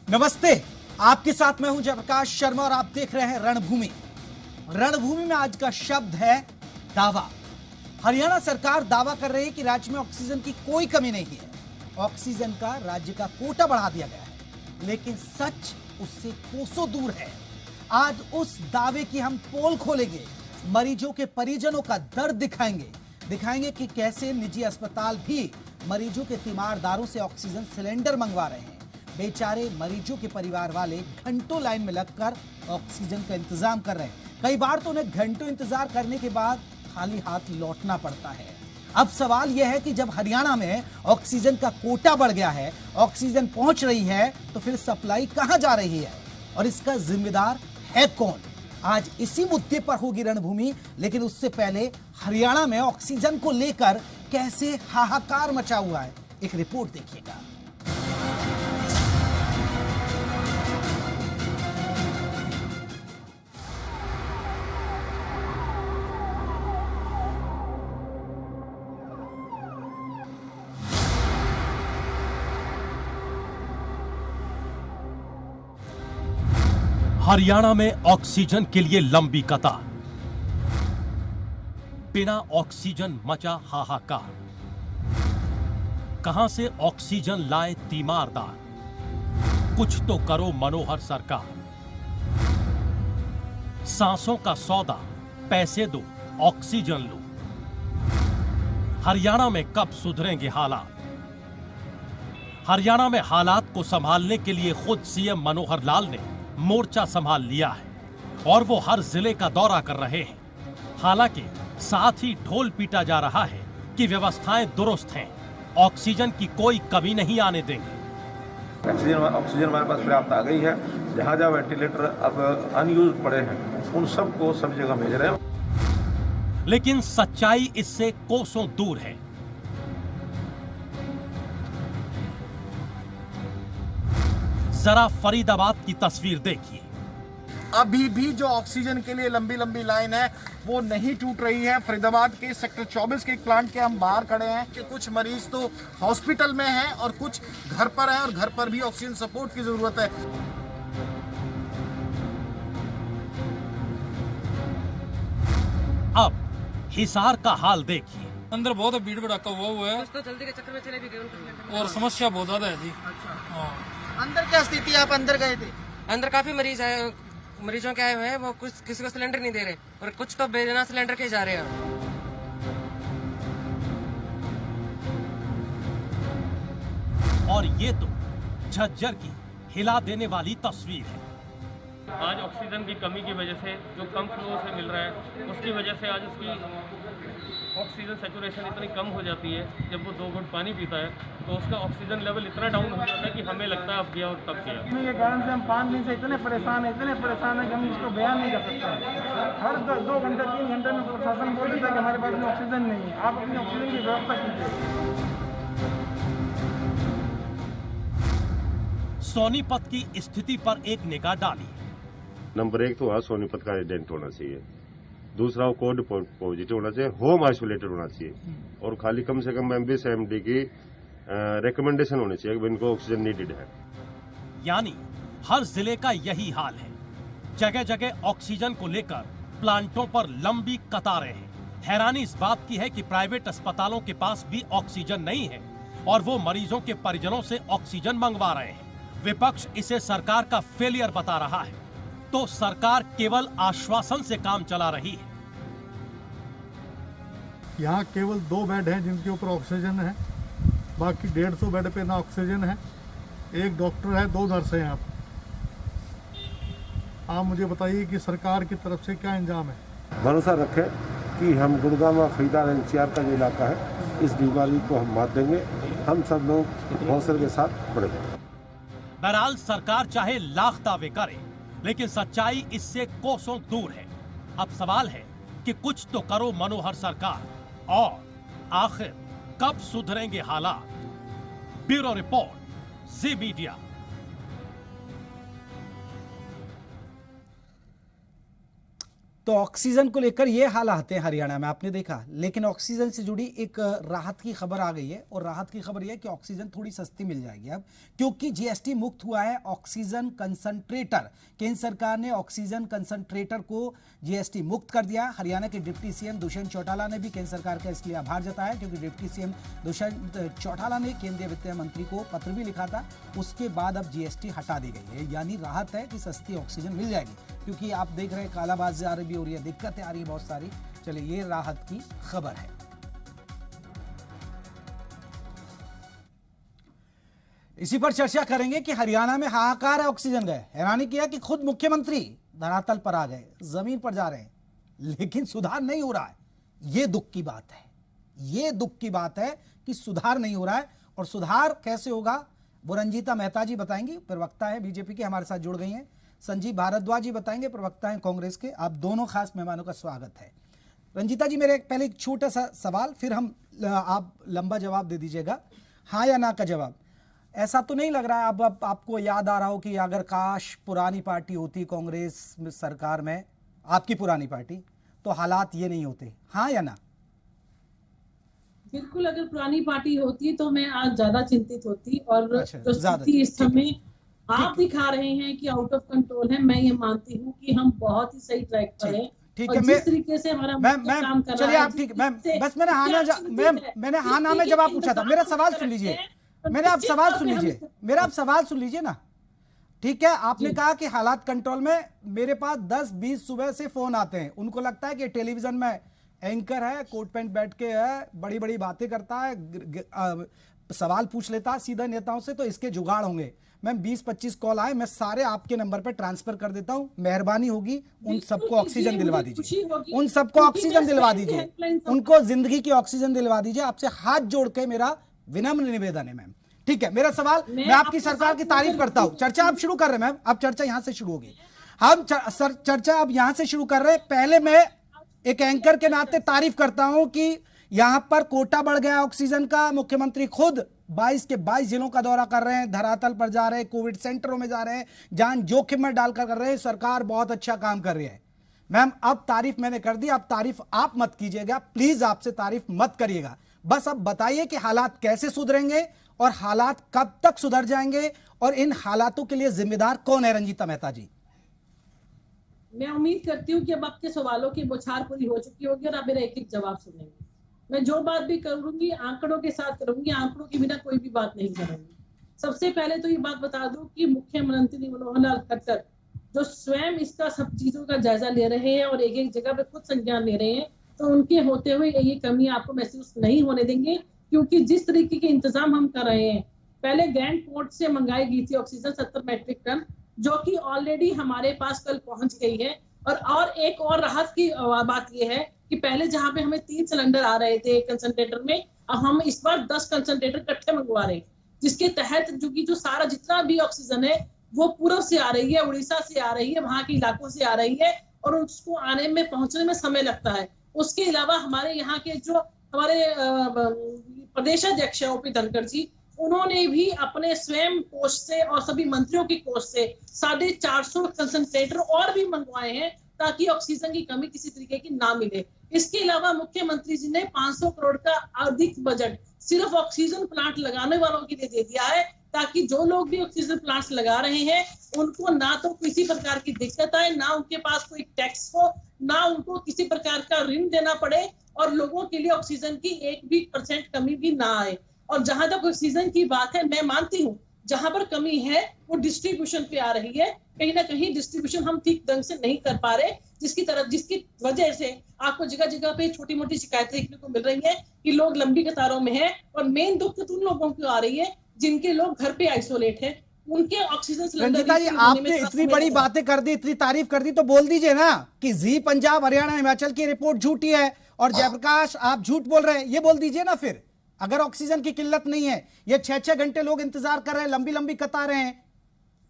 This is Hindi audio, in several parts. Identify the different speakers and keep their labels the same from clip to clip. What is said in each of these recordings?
Speaker 1: नमस्ते, आपके साथ मैं हूं जयप्रकाश शर्मा और आप देख रहे हैं रणभूमि। रणभूमि में आज का शब्द है दावा। हरियाणा सरकार दावा कर रही है कि राज्य में ऑक्सीजन की कोई कमी नहीं है। ऑक्सीजन का राज्य का कोटा बढ़ा दिया गया है, लेकिन सच उससे कोसों दूर है। आज उस दावे की हम पोल खोलेंगे, मरीजों के परिजनों का दर्द दिखाएंगे कि कैसे निजी अस्पताल भी मरीजों के तीमारदारों से ऑक्सीजन सिलेंडर मंगवा रहे हैं। बेचारे मरीजों के परिवार वाले घंटों लाइन में लगकर ऑक्सीजन का इंतजाम कर रहे हैं। कई बार तो उन्हें घंटों इंतजार करने के बाद खाली हाथ लौटना पड़ता है। अब सवाल यह है कि जब हरियाणा में ऑक्सीजन का कोटा बढ़ गया है, ऑक्सीजन पहुंच रही है, तो फिर सप्लाई कहां जा रही है और इसका जिम्मेदार है कौन? आज इसी मुद्दे पर होगी रणभूमि, लेकिन उससे पहले हरियाणा में ऑक्सीजन को लेकर कैसे हाहाकार मचा हुआ है, एक रिपोर्ट देखिएगा।
Speaker 2: हरियाणा में ऑक्सीजन के लिए लंबी कतार, बिना ऑक्सीजन मचा हाहाकार। कहां से ऑक्सीजन लाए तीमारदार? कुछ तो करो मनोहर सरकार। सांसों का सौदा, पैसे दो, ऑक्सीजन लो। हरियाणा में कब सुधरेंगे हालात? हरियाणा में हालात को संभालने के लिए खुद सीएम मनोहर लाल ने मोर्चा संभाल लिया है और वो हर जिले का दौरा कर रहे हैं। हालांकि साथ ही ढोल पीटा जा रहा है कि व्यवस्थाएं दुरुस्त हैं, ऑक्सीजन की कोई कमी नहीं आने देंगे।
Speaker 3: ऑक्सीजन हमारे पास पर्याप्त आ गई है। जहां जहां वेंटिलेटर अब अनयूज पड़े हैं, उन सबको सब जगह भेज रहे हैं।
Speaker 2: लेकिन सच्चाई इससे कोसों दूर है। जरा फरीदाबाद की तस्वीर देखिए।
Speaker 4: अभी भी जो ऑक्सीजन के लिए लंबी लंबी लाइन है वो नहीं टूट रही है। फरीदाबाद के सेक्टर 24 के एक प्लांट के हम बाहर खड़े हैं कि कुछ मरीज तो हॉस्पिटल में हैं और कुछ घर पर हैं और घर पर भी ऑक्सीजन सपोर्ट की जरूरत है।
Speaker 2: अब हिसार का हाल देखिए।
Speaker 5: अंदर बहुत भीड़ भड़का हुआ है
Speaker 6: तो जल्दी के चक्कर में चले भी गए
Speaker 5: और समस्या बहुत ज्यादा है जी। हाँ।
Speaker 4: अंदर क्या स्थिति है? आप अंदर गए थे?
Speaker 6: अंदर काफी मरीज है, मरीजों के आए हुए हैं, वो कुछ किसी को सिलेंडर नहीं दे रहे और कुछ तो बिना सिलेंडर के जा रहे हैं।
Speaker 2: और ये तो झज्जर की हिला देने वाली तस्वीर है।
Speaker 7: आज ऑक्सीजन की कमी की वजह से जो कम फ्लो से मिल रहा है, उसकी वजह से आज उसकी ऑक्सीजन सेचुरेशन इतनी कम हो जाती है। जब वो 2 घूंट पानी पीता है तो उसका ऑक्सीजन लेवल इतना डाउन हो जाता है कि हमें लगता है अब गया और तब गया।
Speaker 4: ये कारण से हम 5 दिन से इतने परेशान है कि हम इसको बयान नहीं कर सकते। हर 2 घंटे 3 घंटे में प्रशासन बोल देता है कि हमारे पास में ऑक्सीजन नहीं है, आप अपनी ऑक्सीजन की व्यवस्था कीजिए।
Speaker 2: सोनीपत की स्थिति पर एक निगाह डाली।
Speaker 8: नंबर 1 तो सोनीपत का एजेंट होना चाहिए, दूसरा वो कोड पॉजिटिव होना चाहिए, होम आइसोलेटेड होना चाहिए और खाली कम से कम एमबीएस एमडी की रिकमेंडेशन होनी चाहिए कि इनको ऑक्सीजन नीडेड है।
Speaker 2: यानी हर जिले का यही हाल है। जगह जगह ऑक्सीजन को लेकर प्लांटों पर लंबी कतारें हैं। हैरानी इस बात की है कि प्राइवेट अस्पतालों के पास भी ऑक्सीजन नहीं है और वो मरीजों के परिजनों से ऑक्सीजन मंगवा रहे हैं। विपक्ष इसे सरकार का फेलियर बता रहा है, तो सरकार केवल आश्वासन से काम चला रही है।
Speaker 9: यहाँ केवल 2 बेड हैं जिनके ऊपर ऑक्सीजन है, बाकी 150 बेड पे ना ऑक्सीजन है। 1 डॉक्टर है, 2 नर्स हैं। आप मुझे बताइए कि सरकार की तरफ से क्या इंतजाम है?
Speaker 3: भरोसा रखें कि हम गुड़गांव फरीदाबाद एनसीआर का जो इलाका है, इस बीमारी को हम मात देंगे। हम सब लोग हौसले के साथ बढ़ेंगे।
Speaker 2: बहरहाल सरकार चाहे लाख दावे करे, लेकिन सच्चाई इससे कोसों दूर है। अब सवाल है कि कुछ तो करो मनोहर सरकार, और आखिर कब सुधरेंगे हालात? ब्यूरो रिपोर्ट, जी मीडिया।
Speaker 1: तो ऑक्सीजन को लेकर ये हालात हैं हरियाणा में, आपने देखा। लेकिन ऑक्सीजन से जुड़ी एक राहत की खबर आ गई है, और राहत की खबर यह है कि ऑक्सीजन थोड़ी सस्ती मिल जाएगी अब, क्योंकि जीएसटी मुक्त हुआ है ऑक्सीजन कंसंट्रेटर। केंद्र सरकार ने ऑक्सीजन कंसंट्रेटर को जीएसटी मुक्त कर दिया। हरियाणा के डिप्टी सीएम दुष्यंत चौटाला ने भी केंद्र सरकार का इसलिए आभार जताया, क्योंकि डिप्टी सीएम दुष्यंत चौटाला ने केंद्रीय वित्त मंत्री को पत्र भी लिखा था। उसके बाद अब जीएसटी हटा दी गई है, यानी राहत है कि सस्ती ऑक्सीजन मिल जाएगी, क्योंकि आप देख रहे हैं कालाबाजारी भी हो रही है, दिक्कतें आ रही है बहुत सारी। चलिए, ये राहत की खबर है। इसी पर चर्चा करेंगे कि हरियाणा में हाहाकार है ऑक्सीजन गए। हैरानी किया कि खुद मुख्यमंत्री धरातल पर आ गए, जमीन पर जा रहे हैं, लेकिन सुधार नहीं हो रहा है। ये दुख की बात है, ये दुख की बात है कि सुधार नहीं हो रहा है। और सुधार कैसे होगा वो रंजीता मेहता जी बताएंगी, प्रवक्ता है बीजेपी के, हमारे साथ जुड़ गई हैं। संजीव भारद्वाज जी बताएंगे, प्रवक्ता हैं कांग्रेस के। आप दोनों खास मेहमानों का स्वागत है। रंजीता जी, मेरे पहले एक छोटा सा सवाल, फिर आप लंबा जवाब दे दीजिएगा, हाँ या ना का जवाब। ऐसा तो नहीं लग रहा है अब आपको याद आ रहा हो कि अगर काश पुरानी पार्टी होती कांग्रेस सरकार में, आपकी पुरानी पार्टी, तो हालात ये नहीं होते, हाँ या ना?
Speaker 10: बिल्कुल, अगर पुरानी पार्टी होती तो मैं आज ज्यादा चिंतित होती। और जो
Speaker 1: ज्यादा
Speaker 10: स्थिति इस समय आप दिखा रहे हैं कि आउट ऑफ कंट्रोल है, मैं ये मानती हूँ कि हम बहुत ही सही ट्रैक पर हैं।
Speaker 1: ठीक
Speaker 10: और
Speaker 1: है,
Speaker 10: जिस तरीके से हमारा काम कर
Speaker 1: चलिए
Speaker 10: रहा है,
Speaker 1: आप ठीक, मैम बस मैंने हाँ ना में जवाब पूछा था। मेरा सवाल सुन लीजिए, मेरा आप सवाल सुन लीजिए ना। ठीक है, आपने कहा कि हालात कंट्रोल में। मेरे पास 10-20 सुबह से फोन आते हैं, उनको लगता है कि टेलीविजन में एंकर है, कोट पैंट बैठ के है, बड़ी बड़ी बातें करता है, सवाल पूछ लेता है सीधा नेताओं से, तो इसके जुगाड़ होंगे। मैम 20-25 कॉल आए, मैं सारे आपके नंबर पर ट्रांसफर कर देता हूं। मेहरबानी होगी उन सबको ऑक्सीजन दिलवा दीजिए, उन सबको ऑक्सीजन दिलवा दीजिए, उनको जिंदगी की ऑक्सीजन दिलवा दीजिए। आपसे हाथ जोड़ के मेरा विनम्र निवेदन है मैम। ठीक है, मेरा सवाल, मैं आपकी सरकार की तारीफ करता हूं। चर्चा आप शुरू कर रहे हैं मैम, अब चर्चा यहां से शुरू होगी। हम चर्चा अब यहां से शुरू कर रहे हैं। पहले मैं एक एंकर के नाते तारीफ करता हूं कि यहां पर कोटा बढ़ गया ऑक्सीजन का। मुख्यमंत्री खुद 22 के 22 जिलों का दौरा कर रहे हैं, धरातल पर जा रहे हैं, कोविड सेंटरों में जा रहे हैं, जान जोखिम में डालकर कर रहे हैं। सरकार बहुत अच्छा काम कर रही है। मैम अब तारीफ मैंने कर दी, अब तारीफ आप मत कीजिएगा, प्लीज आपसे तारीफ मत करिएगा। बस अब बताइए कि हालात कैसे सुधरेंगे और हालात कब तक सुधर जाएंगे, और इन हालातों के लिए जिम्मेदार कौन है? रंजीता मेहता जी।
Speaker 10: मैं उम्मीद करती हूँ कि अब आपके सवालों की बौछार पूरी हो चुकी होगी और आप मेरा एक-एक जवाब सुनेंगे। मैं जो बात भी करूंगी आंकड़ों के साथ करूंगी, आंकड़ों के बिना कोई भी बात नहीं करूंगी। सबसे पहले तो ये बात बता दूं कि मुख्यमंत्री मनोहर लाल खट्टर जो स्वयं इसका सब चीजों का जायजा ले रहे हैं और एक एक जगह पे खुद संज्ञान ले रहे हैं, तो उनके होते हुए ये कमी आपको महसूस नहीं होने देंगे। क्योंकि जिस तरीके के इंतजाम हम कर रहे हैं, पहले ग्रैंड पोर्ट से मंगाई गई थी ऑक्सीजन 70 मैट्रिक टन, जो कि ऑलरेडी हमारे पास कल पहुंच गई है। और एक और राहत की बात यह है कि पहले जहां पे हमें 3 सिलेंडर आ रहे थे कंसंट्रेटर में, अब हम इस बार 10 कंसंट्रेटर इकट्ठे मंगवा रहे हैं, जिसके तहत जो सारा जितना भी ऑक्सीजन है वो पूर्व से आ रही है, उड़ीसा से आ रही है, वहां के इलाकों से आ रही है, और उसको आने में पहुंचने में समय लगता है। उसके अलावा हमारे यहाँ के जो हमारे प्रदेश अध्यक्ष है ओपी धनखड़ जी, उन्होंने भी अपने स्वयं कोष से और सभी मंत्रियों के कोष से 450 कंसंट्रेटर और भी मंगवाए हैं, ताकि ऑक्सीजन की कमी किसी तरीके की ना मिले। इसके अलावा मुख्यमंत्री जी ने 500 करोड़ का अधिक बजट सिर्फ ऑक्सीजन प्लांट लगाने वालों के लिए दे दिया है, ताकि जो लोग भी ऑक्सीजन प्लांट्स लगा रहे हैं उनको ना तो किसी प्रकार की दिक्कत आए, ना उनके पास कोई टैक्स हो, ना उनको किसी प्रकार का ऋण देना पड़े, और लोगों के लिए ऑक्सीजन की 1% कमी भी ना आए। और जहां तक ऑक्सीजन की बात है, मैं मानती हूँ जहां पर कमी है वो डिस्ट्रीब्यूशन पे आ रही है। कहीं ना कहीं डिस्ट्रीब्यूशन हम ठीक ढंग से नहीं कर पा रहे, जिसकी वजह से आपको जगह जगह पे छोटी मोटी शिकायतें देखने को मिल रही है कि लोग लंबी कतारों में हैं। और मेन दुख उन लोगों को आ रही है जिनके लोग घर पे आइसोलेट है, उनके ऑक्सीजन सिलेंडर।
Speaker 1: रंजीता जी, आपने इतनी बड़ी बातें कर दी, इतनी तारीफ कर दी, तो बोल दीजिए ना कि जी पंजाब हरियाणा हिमाचल की रिपोर्ट झूठी है और जयप्रकाश आप झूठ बोल रहे हैं, ये बोल दीजिए ना। फिर अगर ऑक्सीजन की किल्लत नहीं है, ये 6-6 घंटे लोग इंतजार कर रहे हैं, लंबी लंबी कतारें हैं।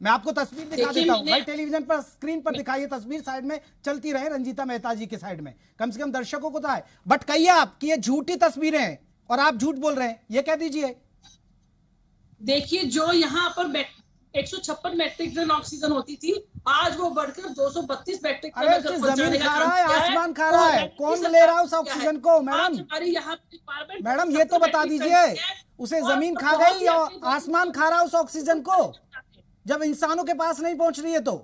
Speaker 1: मैं आपको तस्वीर दिखा देता हूं भाई, टेलीविजन पर स्क्रीन पर दिखाइए तस्वीर, साइड में चलती रहे रंजीता मेहता जी के साइड में, कम से कम दर्शकों को तो आए। बट कहिए आप कि ये झूठी तस्वीरें हैं और आप झूठ बोल रहे हैं, ये कह दीजिए।
Speaker 10: देखिए, जो यहाँ पर 156 मैट्रिक टन ऑक्सीजन होती थी, आज वो बढ़कर 232 मैट्रिक टन।
Speaker 1: अरे जमीन खा रहा है, आसमान खा रहा है, कौन ले रहा है उस ऑक्सीजन को? मैडम मैडम ये तो बता दीजिए, उसे जमीन खा गई या आसमान खा रहा है उस ऑक्सीजन को, जब इंसानों के पास नहीं पहुंच रही है तो?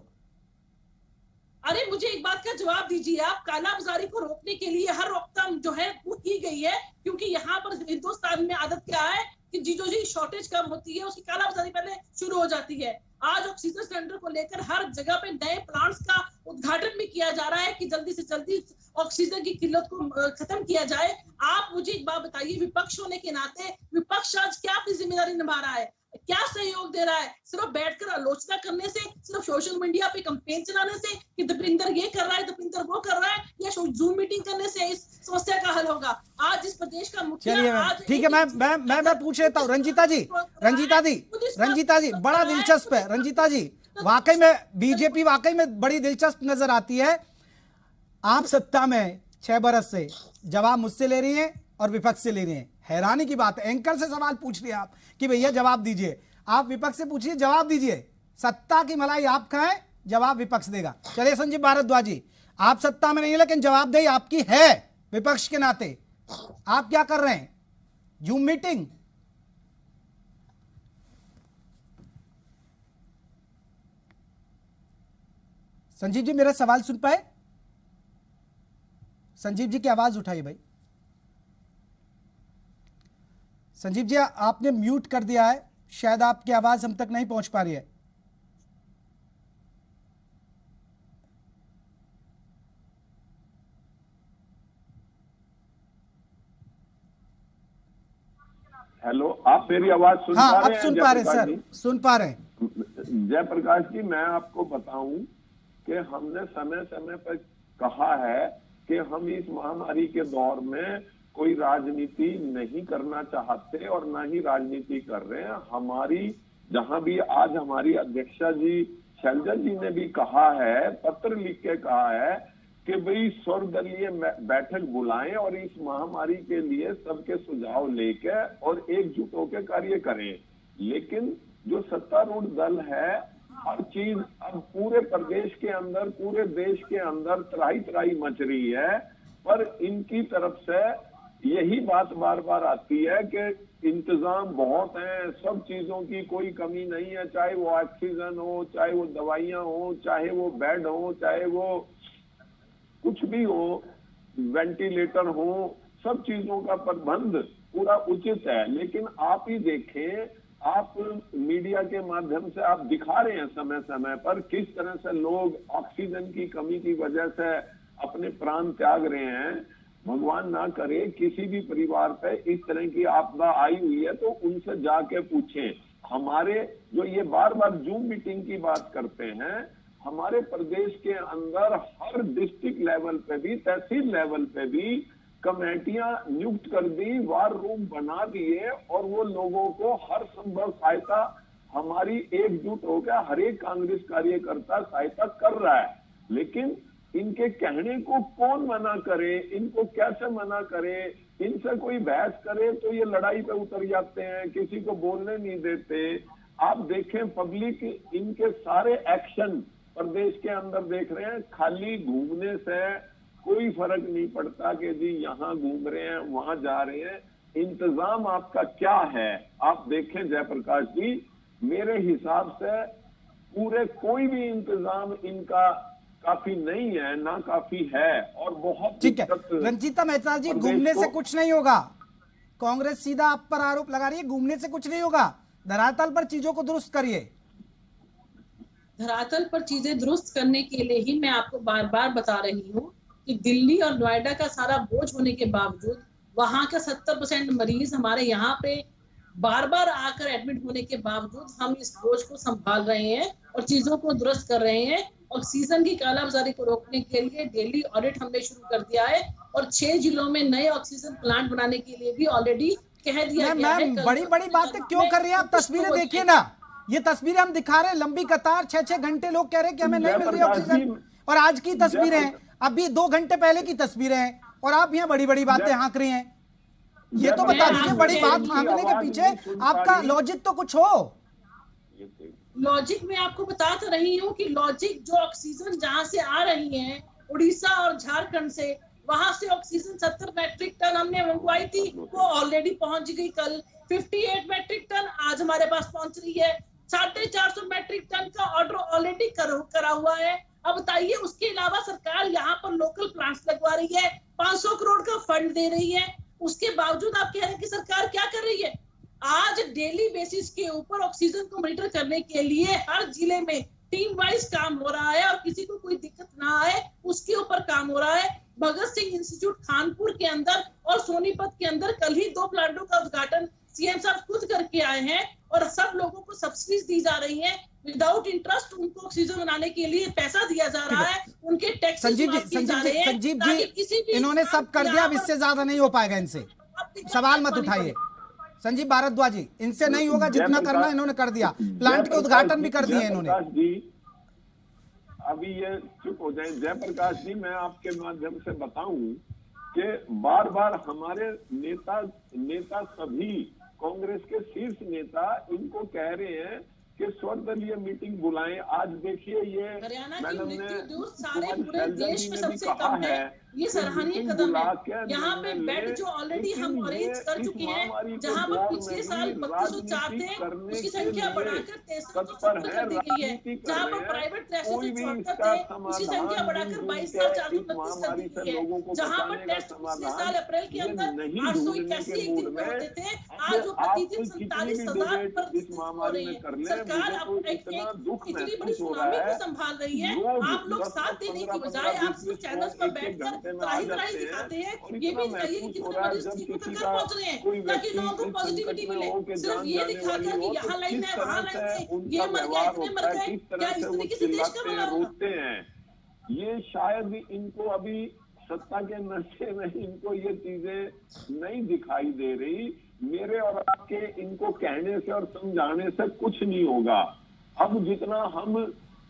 Speaker 10: अरे मुझे एक बात का जवाब दीजिए आप, कालाबाजारी को रोकने के लिए हर रोकथाम जो है वो की गई है, क्योंकि यहाँ पर हिंदुस्तान में आदत क्या है कि जो शॉर्टेज कम होती है उसकी कालाबाजारी पहले शुरू हो जाती है। आज ऑक्सीजन सिलेंडर को लेकर हर जगह पे नए प्लांट्स का उद्घाटन भी किया जा रहा है कि जल्दी से जल्दी ऑक्सीजन की किल्लत को खत्म किया जाए। आप मुझे एक बात बताइए, विपक्ष होने के नाते विपक्ष आज क्या अपनी जिम्मेदारी निभा रहा है, क्या सहयोग दे रहा है? सिर्फ बैठकर आलोचना करने से, सिर्फ सोशल मीडिया पे कैंपेन चलाने से कि दीपेंद्र ये कर रहा है, दीपेंद्र वो कर रहा है, या जूम मीटिंग करने से इस समस्या का हल होगा? आज इस प्रदेश का मुखिया,
Speaker 1: ठीक है, मैं पूछ लेता हूँ रंजीता जी, बड़ा दिलचस्प है रंजीता जी, वाकई में बीजेपी वाकई में बड़ी दिलचस्प नजर आती है। आप सत्ता में 6 बरस से जवाब मुझसे ले रही हैं और विपक्ष से ले रही हैं। हैरानी की बात है, एंकर से सवाल पूछ लिया आप कि भैया जवाब दीजिए, आप विपक्ष से पूछिए जवाब दीजिए। सत्ता की मलाई आप खाएं, जवाब विपक्ष देगा। चलिए संजीव भारद्वाज जी, आप सत्ता में नहीं है लेकिन जवाबदेही आपकी है विपक्ष के नाते, आप क्या कर रहे हैं? Zoom meeting? संजीव जी मेरा सवाल सुन पाए? संजीव जी की आवाज उठाइए भाई। संजीव जी आपने म्यूट कर दिया है, शायद आपकी आवाज हम तक नहीं पहुंच पा रही है।
Speaker 11: हेलो, आप मेरी आवाज सुन पा रहे हैं?
Speaker 1: अब सुन पा रहे हैं सर, सुन पा रहे हैं।
Speaker 11: जयप्रकाश जी, मैं आपको बताऊं कि हमने समय समय पर कहा है कि हम इस महामारी के दौर में कोई राजनीति नहीं करना चाहते और ना ही राजनीति कर रहे हैं। हमारी जहां भी आज हमारी अध्यक्षा जी शैलजा जी ने भी कहा है, पत्र लिख के कहा है कि भाई सर्वदलीय बैठक बुलाएं और इस महामारी के लिए सबके सुझाव लेके और एकजुट होकर कार्य करें। लेकिन जो सत्तारूढ़ दल है, हर चीज अब पूरे प्रदेश के अंदर, पूरे देश के अंदर त्राही त्राही मच रही है, पर इनकी तरफ से यही बात बार बार आती है कि इंतजाम बहुत हैं, सब चीजों की कोई कमी नहीं है, चाहे वो ऑक्सीजन हो, चाहे वो दवाइयां हो, चाहे वो बेड हो, चाहे वो कुछ भी हो, वेंटिलेटर हो, सब चीजों का प्रबंध पूरा उचित है। लेकिन आप ही देखें, आप मीडिया के माध्यम से आप दिखा रहे हैं समय समय पर किस तरह से लोग ऑक्सीजन की कमी की वजह से अपने प्राण त्याग रहे हैं। भगवान ना करे किसी भी परिवार पे इस तरह की आपदा आई हुई है तो उनसे जाके पूछें। हमारे जो ये बार बार जूम मीटिंग की बात करते हैं, हमारे प्रदेश के अंदर हर डिस्ट्रिक्ट लेवल पे भी, तहसील लेवल पे भी कमेटियां नियुक्त कर दी, वार रूम बना दिए और वो लोगों को हर संभव सहायता, हमारी एकजुट होकर हर एक कांग्रेस कार्यकर्ता सहायता कर रहा है। लेकिन इनके कहने को कौन मना करे, इनको कैसे मना करे? इनसे कोई बहस करे तो ये लड़ाई पे उतर जाते हैं, किसी को बोलने नहीं देते। आप देखें पब्लिक इनके सारे एक्शन प्रदेश के अंदर देख रहे हैं, खाली घूमने से कोई फर्क नहीं पड़ता कि जी यहाँ घूम रहे हैं, वहां जा रहे हैं। इंतजाम आपका क्या है? आप देखें जयप्रकाश जी, मेरे हिसाब से पूरे कोई भी इंतजाम इनका काफी नहीं है, ना काफी है और बहुत
Speaker 1: ठीक है। रंजीता मेहता जी, घूमने से कुछ नहीं होगा, कांग्रेस सीधा आप पर आरोप लगा रही है, घूमने से कुछ नहीं होगा, धरातल पर चीजों को दुरुस्त करिए।
Speaker 10: धरातल पर चीजें दुरुस्त करने के लिए ही मैं आपको बार बार बता रही हूँ कि दिल्ली और नोएडा का सारा बोझ होने के बावजूद वहां का 70% मरीज हमारे यहाँ पे बार बार आकर एडमिट होने के बावजूद हम इस बोझ को संभाल रहे हैं और चीजों को दुरुस्त कर रहे हैं। ऑक्सीजन की कालाबाजारी को रोकने के लिए डेली ऑडिट हमने शुरू कर दिया है और 6 जिलों में नए ऑक्सीजन प्लांट बनाने के लिए भी ऑलरेडी कह दिया गया है।
Speaker 1: बड़ी बड़ी बातें क्यों कर रही है आप? तस्वीरें देखिए ना, ये तस्वीरें हम दिखा रहे हैं, लंबी कतार, 6-6 घंटे लोग कह रहे हैं कि हमें नहीं मिल रही ऑक्सीजन, और आज की तस्वीरें हैं, अभी 2 घंटे पहले की तस्वीरें हैं, और आप यहाँ बड़ी बड़ी बातें हाँक रही हैं। ये तो बता दीजिए, बड़ी बात हाँकने के पीछे आपका लॉजिक तो कुछ हो।
Speaker 10: लॉजिक में आपको बता तो रही हूँ कि लॉजिक जो ऑक्सीजन जहाँ से आ रही है उड़ीसा और झारखंड से, वहां से ऑक्सीजन 70 मैट्रिक टन हमने मंगवाई थी, वो ऑलरेडी पहुंच गई कल। 58 मैट्रिक टन आज हमारे पास पहुंच रही है। 450 मैट्रिक टन का ऑर्डर ऑलरेडी करा हुआ है। अब बताइए, उसके अलावा सरकार यहाँ पर लोकल प्लांट्स लगवा रही है, 500 करोड़ का फंड दे रही है। उसके बावजूद आप कह रहे हैं कि सरकार क्या कर रही है? आज डेली बेसिस के ऊपर ऑक्सीजन को मॉनिटर करने के लिए हर जिले में टीम वाइज काम हो रहा है और किसी को कोई दिक्कत ना आए उसके ऊपर काम हो रहा है। भगत सिंह इंस्टीट्यूट कानपुर के अंदर और सोनीपत के अंदर कल ही 2 प्लांटों का उद्घाटन सीएम साहब खुद करके आए हैं और सब लोगों को सब्सिडीज दी जा रही है विदाउट इंटरेस्ट। उनको ऑक्सीजन बनाने के लिए पैसा दिया जा रहा है, उनके टैक्स
Speaker 1: संजीव जी इन्होंने सब कर दिया, अब इससे ज्यादा नहीं हो पाएगा इनसे, सवाल मत उठाइए। संजीव भारद्वाज जी, इनसे नहीं होगा, जितना करना इन्होंने कर दिया, प्लांट के उद्घाटन भी कर दिए इन्होंने।
Speaker 11: अभी ये चुप हो जाए जयप्रकाश जी, मैं आपके माध्यम से बताऊं कि बार बार हमारे नेता सभी कांग्रेस के शीर्ष नेता इनको कह रहे हैं कि सर्वदलीय मीटिंग बुलाएं। आज देखिए ये मैडम ने
Speaker 10: सारे पूरे देश में सबसे कम है, ये सराहनीय कदम है। यहाँ पे बेड जो ऑलरेडी हम अरेंज कर चुके हैं, जहाँ पर पिछले साल 3204 थे उसकी संख्या बढ़ाकर 6370 कर दी गई है। जहाँ पर प्राइवेट 6374 थे उसकी संख्या बढ़ाकर 22432 कर दी गई है। जहाँ पर टेस्ट पिछले साल अप्रैल के अंदर 881 एक दिन में होते थे, आज वो प्रतिदिन 47,000 पर हो रहे हैं। सरकार इतनी बड़ी सुनामी को संभाल रही है, आप लोग साथ देने की बजाय आप सिर्फ चैनल्स पर बैठकर त्राही दिखाते हैं। ये भी बताइए कि कितने मरीज ठीक होकर घर पहुंच रहे हैं ताकि लोगों को पॉजिटिविटी मिले। सिर्फ ये दिखाकर कि यहाँ लाइन है वहाँ लाइन है, ये मर गया इतने मर गए, क्या इस तरीके से देश का भला होगा?
Speaker 11: ये शायद इनको अभी सत्ता के नशे में इनको ये चीजें नहीं दिखाई दे रही। मेरे और आपके इनको कहने से और समझाने से कुछ नहीं होगा। अब जितना हम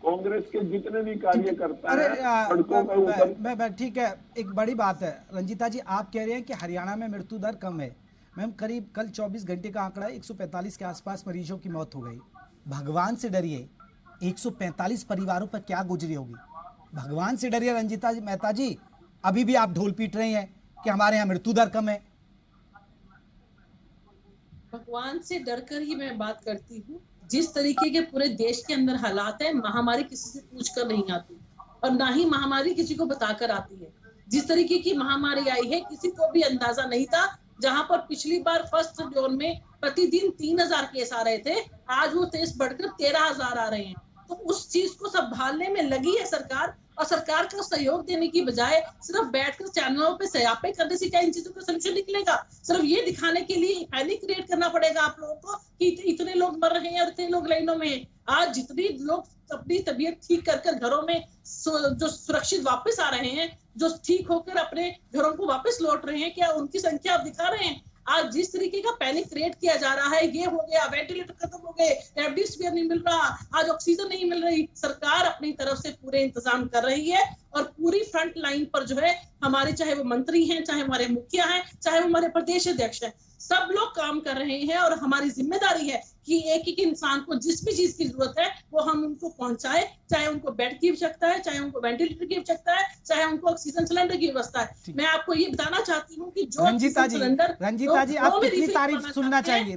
Speaker 11: कांग्रेस के जितने भी कार्यकर्ता हैं सड़कों पर ऊपर,
Speaker 1: ठीक है, एक बड़ी बात है रंजीता जी, आप कह रहे हैं कि हरियाणा में मृत्यु दर कम है। मैम करीब कल 24 घंटे का आंकड़ा 145 के आसपास मरीजों की मौत हो गई। भगवान से डरिए, 145 परिवारों पर क्या गुजरी होगी, भगवान से डरिए। रंजीता जी, मेहता जी, अभी भी आप ढोल पीट रही हैं कि हमारे यहाँ मृत्यु दर कम है।
Speaker 10: भगवान से डरकर ही मैं बात करती हूँ। जिस तरीके के पूरे देश के अंदर हालात है, महामारी किसी से पूछ कर नहीं आती और ना ही महामारी किसी को बताकर आती है। जिस तरीके की महामारी आई है किसी को भी अंदाजा नहीं था। जहां पर पिछली बार फर्स्ट जोन में प्रतिदिन 3000 केस आ रहे थे, आज वो केस बढ़कर 13000 आ रहे हैं। तो उस चीज को संभालने में लगी है सरकार, और सरकार का सहयोग देने की बजाय सिर्फ बैठकर चैनलों पे सयापे करने से क्या इन चीजों का सलूशन निकलेगा? सिर्फ ये दिखाने के लिए पैनिक क्रिएट करना पड़ेगा आप लोगों को कि इतने लोग मर रहे हैं और इतने लोग लाइनों में हैं। आज जितनी लोग अपनी तबीयत ठीक कर घरों में जो सुरक्षित वापस आ रहे हैं, जो ठीक होकर अपने घरों को वापस लौट रहे हैं, क्या उनकी संख्या आप दिखा रहे हैं? आज जिस तरीके का पैनिक क्रिएट किया जा रहा है, ये हो गया, वेंटिलेटर खत्म हो गए, रेमडेसिविर नहीं मिल रहा, आज ऑक्सीजन नहीं मिल रही। सरकार अपनी तरफ से पूरे इंतजाम कर रही है और पूरी फ्रंट लाइन पर जो है हमारे, चाहे वो मंत्री हैं, चाहे हमारे मुखिया हैं, चाहे वो हमारे प्रदेश अध्यक्ष हैं, सब लोग काम कर रहे हैं। और हमारी जिम्मेदारी है कि एक एक इंसान को जिस भी चीज की जरूरत है वो हम उनको पहुंचाए, चाहे उनको बेड की आवश्यकता है, चाहे उनको वेंटिलेटर की आवश्यकता है, चाहे उनको ऑक्सीजन सिलेंडर की व्यवस्था है। मैं आपको ये बताना चाहती हूँ कि जो
Speaker 1: रंजीता जी आप कितनी तारीफ सुनना चाहेंगी?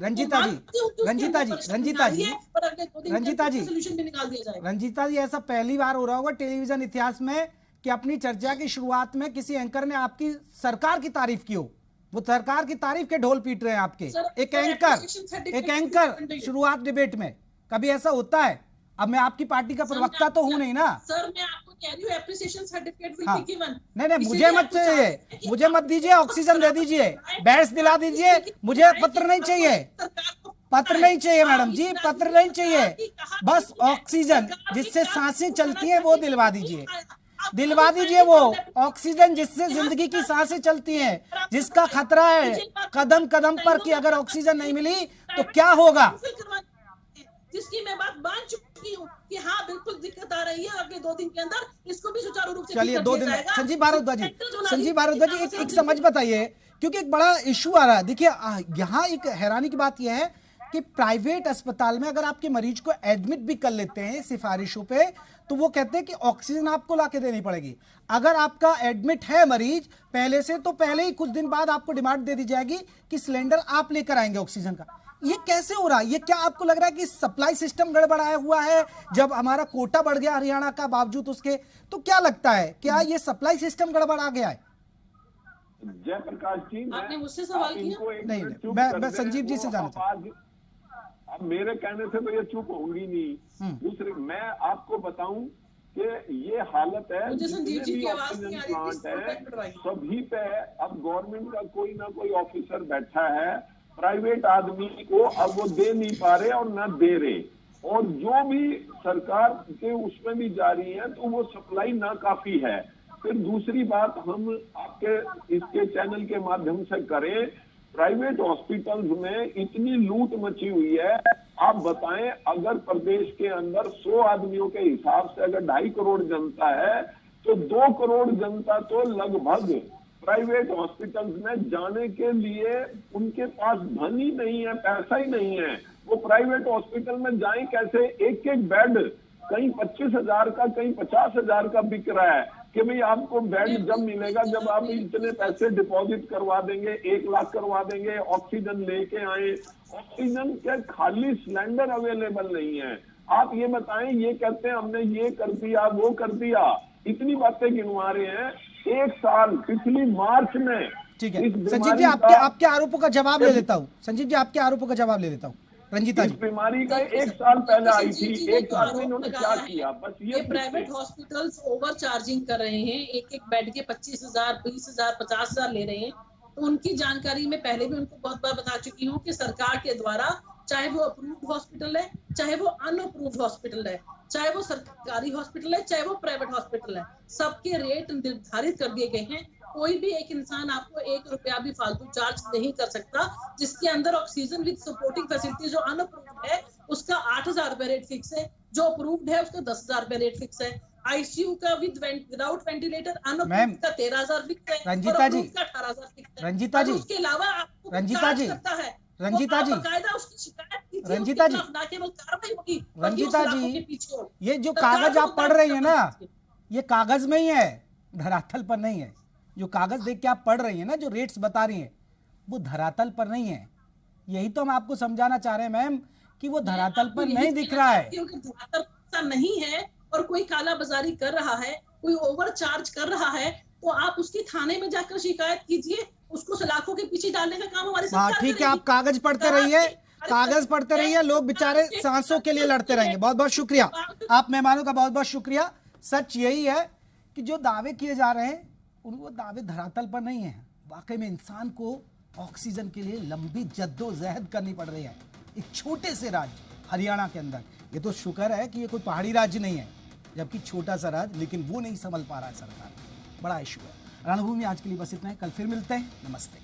Speaker 1: रंजीता जी ऐसा पहली बार हो रहा होगा टेलीविजन इतिहास में कि अपनी चर्चा की शुरुआत में किसी एंकर ने आपकी सरकार की तारीफ की हो। वो सरकार की तारीफ के ढोल पीट रहे हैं आपके एक एंकर शुरुआत डिबेट में। कभी ऐसा होता है? अब मैं आपकी पार्टी का प्रवक्ता तो हूं नहीं ना
Speaker 10: सर, मैं आपको कह रही हूं appreciation certificate will be given.
Speaker 1: नहीं, मुझे मत चाहिए, मुझे मत दीजिए, ऑक्सीजन दे दीजिए, बैड्स दिला दीजिए, मुझे पत्र नहीं चाहिए, पत्र नहीं चाहिए मैडम जी, पत्र नहीं चाहिए, बस ऑक्सीजन जिससे सांसें चलती है वो दिलवा दीजिए, दिलवा दीजिए वो ऑक्सीजन जिससे जिंदगी की सांसें चलती हैं, जिसका खतरा है कदम कदम पर कि अगर ऑक्सीजन नहीं मिली तो क्या होगा।
Speaker 10: जिसकी मैं बात मान चुकी हूँ कि हाँ बिल्कुल दिक्कत आ रही है, अगले 2 दिन के अंदर इसको भी सुचारू रूप से
Speaker 1: चलिए 2 दिन। संजीव भारद्वाज जी एक समझ बताइए, क्योंकि एक बड़ा इशू आ रहा है। देखिए यहाँ एक हैरानी की बात यह है कि प्राइवेट अस्पताल में अगर आपके मरीज को एडमिट भी कर लेते हैं सिफारिशों पे, तो वो कहते हैं कि ऑक्सीजन आपको लाके देनी पड़ेगी। अगर आपका एडमिट है मरीज पहले से, तो पहले ही कुछ दिन बाद आपको डिमांड दे दी जाएगी कि सिलेंडर आप लेकर आएंगे ऑक्सीजन का। ये कैसे हो रहा है? ये क्या आपको लग रहा है कि सप्लाई सिस्टम गड़बड़ाया हुआ है? जब हमारा कोटा बढ़ गया हरियाणा का बावजूद उसके, तो क्या लगता है, क्या ये सप्लाई सिस्टम गड़बड़ा गया है?
Speaker 11: जयप्रकाश जी,
Speaker 10: आपने मुझसे सवाल किया?
Speaker 1: नहीं, मैं संजीव जी से जानना चाहता।
Speaker 11: अब मेरे कहने से तो ये चुप होंगी नहीं। दूसरे, मैं आपको बताऊं कि ये हालत है,
Speaker 10: मुझे संजीव जी की आवाज
Speaker 11: ऑक्सीजन
Speaker 10: नहीं आ रही,
Speaker 11: प्लांट है सभी पे अब गवर्नमेंट का कोई ना कोई ऑफिसर बैठा है, प्राइवेट आदमी को अब वो दे नहीं पा रहे और ना दे रहे, और जो भी सरकार के उसमें भी जारी है तो वो सप्लाई ना काफी है। फिर दूसरी बात हम आपके इसके चैनल के माध्यम से करें, प्राइवेट हॉस्पिटल्स में इतनी लूट मची हुई है। आप बताएं, अगर प्रदेश के अंदर 100 आदमियों के हिसाब से अगर 2.5 करोड़ जनता है, तो 2 करोड़ जनता तो लगभग प्राइवेट हॉस्पिटल्स में जाने के लिए उनके पास धन ही नहीं है, पैसा ही नहीं है। वो प्राइवेट हॉस्पिटल में जाएं कैसे? एक एक बेड कहीं 25,000 का, कहीं 50,000 का बिक रहा है कि भाई आपको बेड जब मिलेगा जब आप इतने पैसे डिपॉजिट करवा देंगे, 1 लाख करवा देंगे, ऑक्सीजन लेके आए। ऑक्सीजन के खाली सिलेंडर अवेलेबल नहीं है। आप ये बताएं, ये कहते हैं हमने ये कर दिया वो कर दिया, इतनी बातें गिनवा रहे हैं। 1 साल पिछली मार्च में,
Speaker 1: ठीक है संजीव जी, आपके आरोपों का जवाब ले लेता हूँ। संजीव जी, आपके आरोपों का जवाब ले लेता हूँ। रंजीता जी,
Speaker 11: बीमारी का 1 साल पहले आई थी, 1 साल में इन्होंने क्या किया? बस ये
Speaker 10: प्राइवेट हॉस्पिटल्स ओवर चार्जिंग कर रहे हैं, एक एक बेड के 25,000, 20,000, 50,000 ले रहे हैं। तो उनकी जानकारी में पहले भी उनको बहुत बार बता चुकी हूँ कि सरकार के द्वारा, चाहे वो अप्रूव्ड हॉस्पिटल है, चाहे वो अनअप्रूव्ड हॉस्पिटल है, चाहे वो सरकारी हॉस्पिटल है, चाहे वो प्राइवेट हॉस्पिटल है, सबके रेट निर्धारित कर दिए गए हैं। कोई भी एक इंसान आपको 1 रुपया भी फालतू चार्ज नहीं कर सकता। जिसके अंदर ऑक्सीजन विद सपोर्टिंग फैसिलिटी जो अनअप्रूव्ड है उसका 8,000 रुपए रेट फिक्स है, जो अप्रूव्ड है उसका 10,000 रुपए रेट फिक्स है। आईसीयू का विदाउट वेंटिलेटर अनअप्रूव्ड का 13,000 फिक्स है,
Speaker 1: रंजीता जी,
Speaker 10: 18,000 फिक्स है।
Speaker 1: रंजीता जी,
Speaker 10: उसके अलावा आपको
Speaker 1: रंजीता जी, रंजीता जी,
Speaker 10: उसकी शिकायत कीजिए,
Speaker 1: रंजीता जी,
Speaker 10: ना केवल कार्रवाई होगी,
Speaker 1: रंजीता जी, ये जो कागज आप पढ़ रही है ना, ये कागज में ही है, धरातल पर नहीं है। जो कागज देख के आप पढ़ रही हैं ना, जो रेट्स बता रही हैं, वो धरातल पर नहीं है। यही तो हम आपको समझाना चाह रहे हैं मैम कि वो धरातल पर नहीं दिख रहा है।
Speaker 10: क्योंकि धरातल नहीं है और कोई काला बाजारी कर रहा है, कोई ओवर चार्ज कर रहा है, तो आप उसकी थाने में जाकर शिकायत कीजिए। उसको सलाखों के पीछे डालने का काम हमारी सरकार
Speaker 1: ठीक है, आप कागज पढ़ते रहिए, कागज पढ़ते रहिए, लोग बेचारे सांसों के लिए लड़ते रहेंगे। बहुत बहुत शुक्रिया, आप मेहमानों का बहुत बहुत शुक्रिया। सच यही है कि जो दावे किए जा रहे हैं वो दावे धरातल पर नहीं है। वाकई में इंसान को ऑक्सीजन के लिए लंबी जद्दोजहद करनी पड़ रही है एक छोटे से राज्य हरियाणा के अंदर। ये तो शुक्र है कि ये कोई पहाड़ी राज्य नहीं है, जबकि छोटा सा राज्य, लेकिन वो नहीं संभल पा रहा है सरकार। बड़ा इशू है। रणभूमि आज के लिए बस इतना है, कल फिर मिलते हैं। नमस्ते।